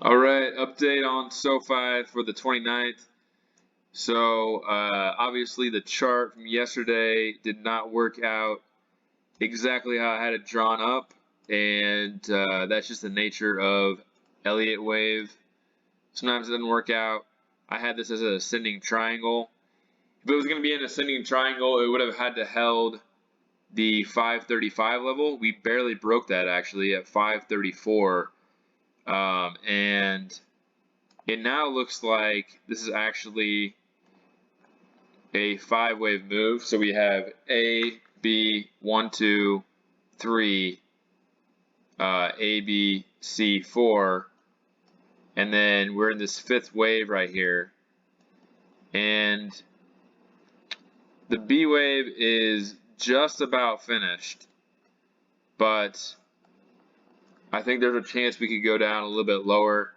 All right, update on SOFI for the 29th. So obviously the chart from yesterday did not work out exactly how I had it drawn up, and that's just the nature of Elliott wave. Sometimes it doesn't work out. I had this as an ascending triangle. If it was going to be an ascending triangle, it would have had to held the 535 level. We barely broke that actually at 534, and it now looks like this is actually a 5-wave move. So we have A, B, 1, 2, 3, A, B, C, 4, and then we're in this 5th wave right here. And the B wave is just about finished, but I think there's a chance we could go down a little bit lower.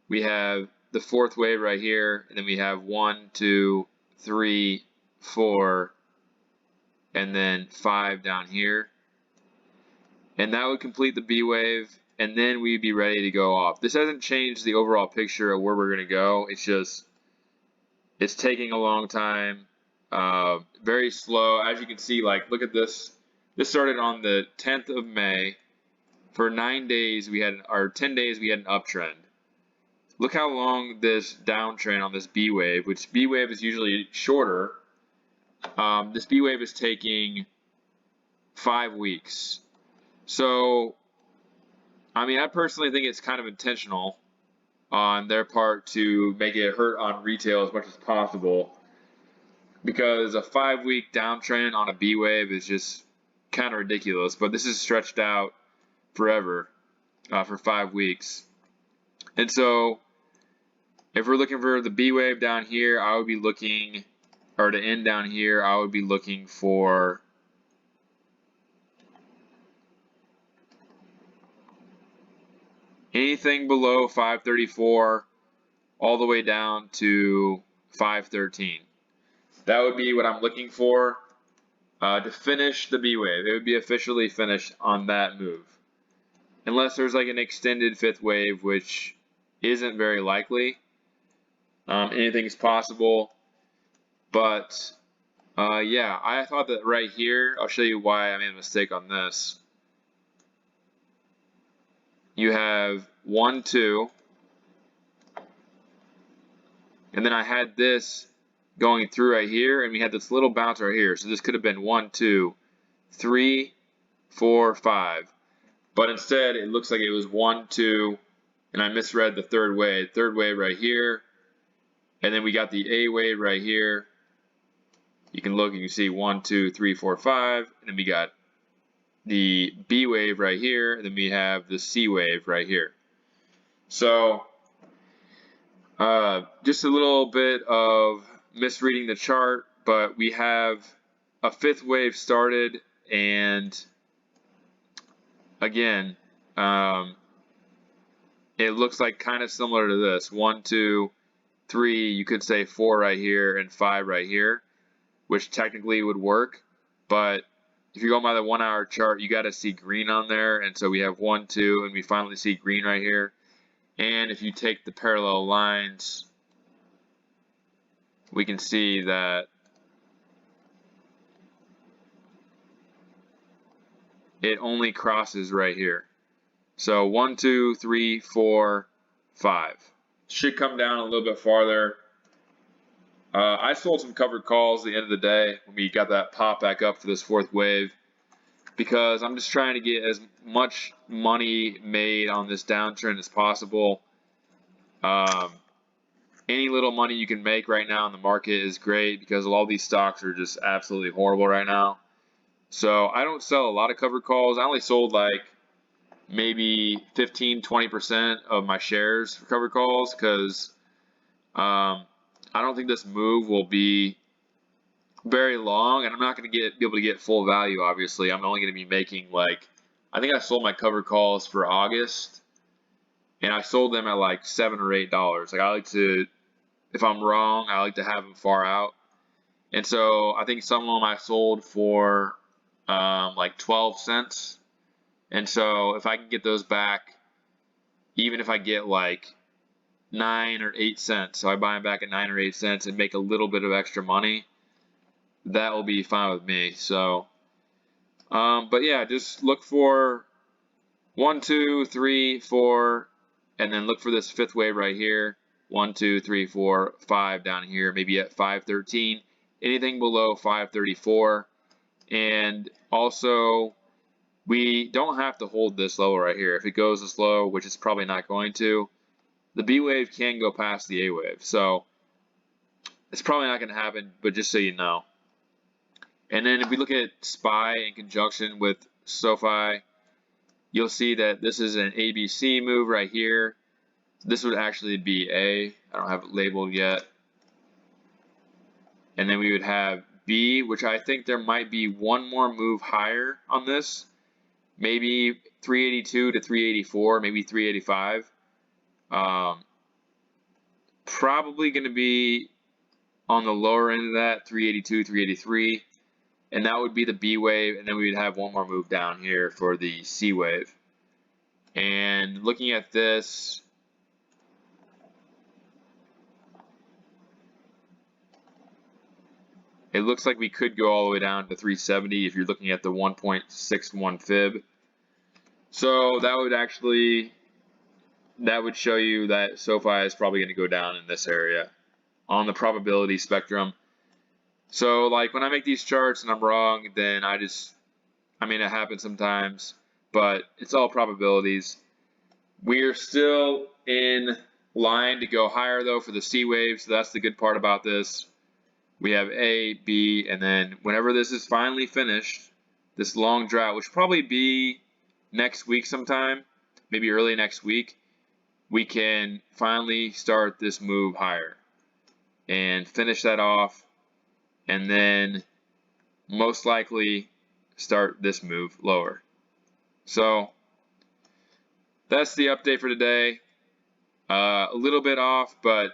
We have the 4th wave right here, and then we have 1, 2, 3, 4, and then 5 down here. And that would complete the B wave, and then we'd be ready to go off. This hasn't changed the overall picture of where we're going to go. It's just, it's taking a long time, very slow. As you can see, like, look at this. This started on the 10th of May. For 9 days, we had, or 10 days, we had an uptrend. Look how long this downtrend on this B wave, which B wave is usually shorter. This B wave is taking 5 weeks. So, I mean, I personally think it's kind of intentional on their part to make it hurt on retail as much as possible, because a 5-week downtrend on a B wave is just kind of ridiculous. But this is stretched out forever, for 5 weeks. And so, if we're looking for the B wave down here, I would be looking, or to end down here, I would be looking for anything below 534 all the way down to 513. That would be what I'm looking for to finish the B wave. It would be officially finished on that move. Unless there's like an extended 5th wave, which isn't very likely. Anything is possible. But yeah, I thought that right here, I'll show you why I made a mistake on this. You have 1, 2, and then I had this going through right here, and we had this little bounce right here. So this could have been 1, 2, 3, 4, 5. But instead, it looks like it was 1, 2, and I misread the 3rd wave. 3rd wave right here, and then we got the A wave right here. You can look, you can see 1, 2, 3, 4, 5, and then we got the B wave right here, and then we have the C wave right here. So, just a little bit of misreading the chart, but we have a 5th wave started, and again, it looks like kind of similar to this. 1, 2, 3, you could say 4 right here, and 5 right here, which technically would work, but if you're going by the 1-hour chart, you got to see green on there, and so we have 1, 2, and we finally see green right here. And if you take the parallel lines, we can see that it only crosses right here. So 1, 2, 3, 4, 5. Should come down a little bit farther. I sold some covered calls at the end of the day when we got that pop back up for this 4th wave, because I'm just trying to get as much money made on this downtrend as possible. Any little money you can make right now in the market is great, because a lot of these stocks are just absolutely horrible right now. So I don't sell a lot of covered calls. I only sold like maybe 15–20% of my shares for covered calls, because I don't think this move will be very long, and I'm not going to be able to get full value. Obviously, I'm only going to be making like, I think I sold my covered calls for August, and I sold them at like $7 or $8. Like, I like to, if I'm wrong, I like to have them far out, and so I think some of them I sold for like 12 cents, and so if I can get those back, even if I get like 9 or 8 cents. So I buy them back at 9 or 8 cents and make a little bit of extra money. That will be fine with me. So, but yeah, just look for 1, 2, 3, 4, and then look for this fifth wave right here. 1, 2, 3, 4, 5 down here, maybe at 513. Anything below 534. And also, we don't have to hold this low right here. If it goes this low, which it's probably not going to, the B wave can go past the A wave. So it's probably not going to happen, but just so you know. And then if we look at SPY in conjunction with SOFI, you'll see that this is an ABC move right here. This would actually be A. I don't have it labeled yet. And then we would have B, which I think there might be one more move higher on this. Maybe 382 to 384, maybe 385. Probably going to be on the lower end of that, 382, 383. And that would be the B wave, and then we would have one more move down here for the C wave. And looking at this, it looks like we could go all the way down to 370 if you're looking at the 1.61 fib. So that would show you that SOFI is probably going to go down in this area on the probability spectrum. So like when I make these charts and I'm wrong, then I mean, it happens sometimes, but it's all probabilities. We are still in line to go higher though for the C wave, so that's the good part about this. We have A, B, and then whenever this is finally finished, this long drought, which will probably be next week sometime, maybe early next week, we can finally start this move higher and finish that off, and then most likely start this move lower. So that's the update for today. A little bit off, but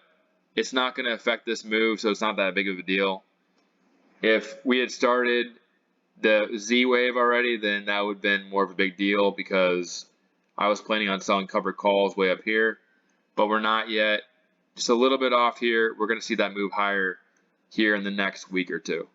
it's not going to affect this move, so it's not that big of a deal. If we had started the Z wave already, then that would have been more of a big deal because I was planning on selling covered calls way up here, but we're not yet. Just a little bit off here. We're going to see that move higher here in the next week or two.